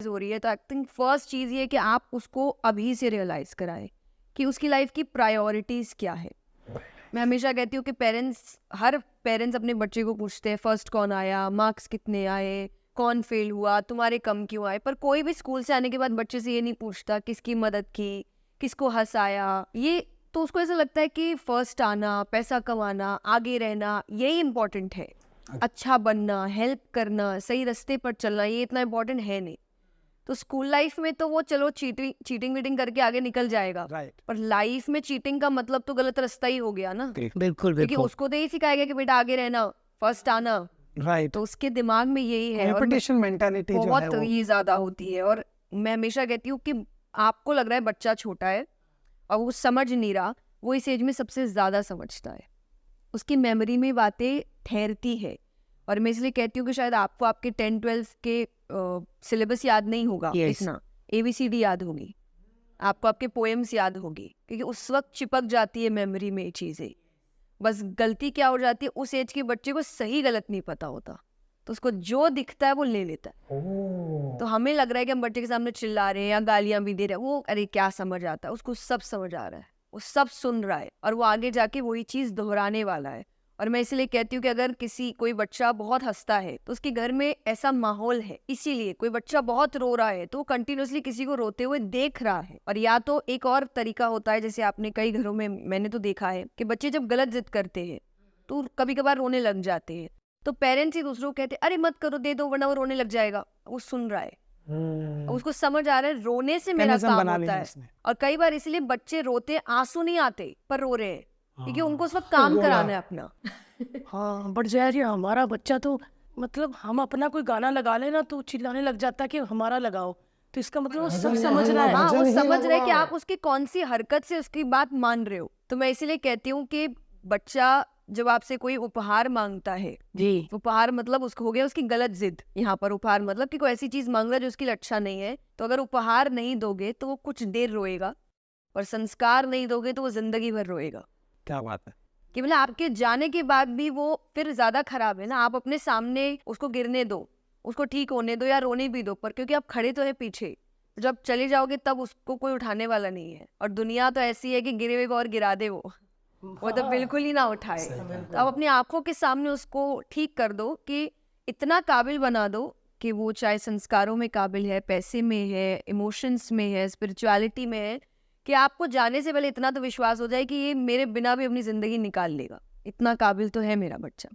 हो रही है, तो आई थिंक फर्स्ट चीज़ ये कि आप उसको अभी से रियलाइज़ कराएं कि उसकी लाइफ की प्रायोरिटीज़ क्या है। मैं हमेशा कहती हूँ कि हर पेरेंट्स अपने बच्चे को पूछते हैं फर्स्ट कौन आया, मार्क्स कितने आए, कौन फेल हुआ, तुम्हारे कम क्यों आए, पर कोई भी स्कूल से आने के बाद बच्चे से ये नहीं पूछता किसकी मदद की, किसको हंसाया। ये तो उसको ऐसा लगता है कि फर्स्ट आना, पैसा कमाना, आगे रहना, यही इम्पोर्टेंट है। अच्छा बनना, हेल्प करना, सही रास्ते पर चलना, ये इतना इम्पोर्टेंट है नहीं। तो स्कूल लाइफ में तो वो चलो चीटिंग वीटिंग करके आगे निकल जाएगा, पर लाइफ में चीटिंग का मतलब तो गलत रास्ता ही हो गया ना। बिल्कुल क्योंकि उसको तो यही सिखाया गया कि बेटा आगे रहना, फर्स्ट आना, राइट। तो उसके दिमाग में यही है। कंपटीशन मेंटालिटी जो है बहुत वो ही ज्यादा होती है। और मैं हमेशा कहती हूँ कि आपको लग रहा है बच्चा छोटा है और वो समझ नहीं रहा, वो इस एज में सबसे ज्यादा समझता है, उसकी मेमोरी में बातें ठहरती है। और मैं इसलिए कहती हूँ कि शायद आपको आपके 10-12 के सिलेबस याद नहीं होगा इतना, ABCD याद होगी आपको, आपके पोएम्स याद होगी, क्योंकि उस वक्त चिपक जाती है मेमोरी में ये चीज़ें। बस गलती क्या हो जाती है, उस एज के बच्चे को सही गलत नहीं पता होता, तो उसको जो दिखता है वो ले लेता है। तो हमें लग रहा है कि हम बच्चे के सामने चिल्ला रहे हैं या गालियां भी दे रहे हैं, वो अरे क्या समझ आता है, उसको सब समझ आ रहा है, वो सब सुन रहा है और वो आगे जाके वही चीज़ दोहराने वाला है। और मैं इसलिए कहती हूँ कि अगर कोई बच्चा बहुत हंसता है तो उसके घर में ऐसा माहौल है, इसीलिए कोई बच्चा बहुत रो रहा है तो वो कंटिन्यूअसली किसी को रोते हुए देख रहा है। और या तो एक और तरीका होता है, जैसे आपने कई घरों में मैंने तो देखा है कि बच्चे जब गलत जिद करते हैं तो कभी कभार रोने लग जाते हैं, तो पेरेंट्स ही दूसरों को कहते हैं अरे मत करो, दे दो वरना वो रोने लग जाएगा। वो सुन रहा है, उसको समझ आ रहा है रोने से मेरा काम होता है। और कई बार इसलिए बच्चे रोते, आंसू नहीं आते पर रो रहे हैं, क्योंकि उनको उस वक्त काम कराना है अपना। हाँ बट जहर ये हमारा बच्चा तो मतलब हम अपना कोई गाना लगा लेना तो चिल्लाने लग जाता है कि हमारा लगाओ, तो इसका मतलब वो सब समझ रहा है। हाँ, वो समझ रहे हैं कि आप उसकी कौन सी हरकत से उसकी बात मान रहे हो। तो मैं इसीलिए कहती हूँ कि बच्चा जब आपसे कोई उपहार मांगता है जी, उपहार मतलब उसको हो गया उसकी गलत जिद। यहाँ पर उपहार मतलब कि कोई ऐसी चीज मांग रहा है जो उसके लिए अच्छा नहीं है, तो अगर उपहार नहीं दोगे तो वो कुछ देर रोएगा, और संस्कार नहीं दोगे तो वो जिंदगी भर रोएगा। क्या बात है कि मतलब आपके जाने के बाद भी वो फिर ज्यादा खराब है ना। आप अपने सामने उसको गिरने दो, उसको ठीक होने दो या रोने भी दो, पर क्योंकि आप खड़े तो है पीछे, जब चले जाओगे तब उसको कोई उठाने वाला नहीं है। और दुनिया तो ऐसी है कि गिरे हुए को और गिरा दे, वो तो बिल्कुल ही ना उठाए। तो आप अपनी आंखों के सामने उसको ठीक कर दो कि इतना काबिल बना दो कि वो चाहे संस्कारों में काबिल है, पैसे में है, इमोशंस में है, स्पिरिचुअलिटी में है, कि आपको जाने से पहले इतना तो विश्वास हो जाए कि ये मेरे बिना भी अपनी जिंदगी निकाल लेगा, इतना काबिल तो है मेरा बच्चा।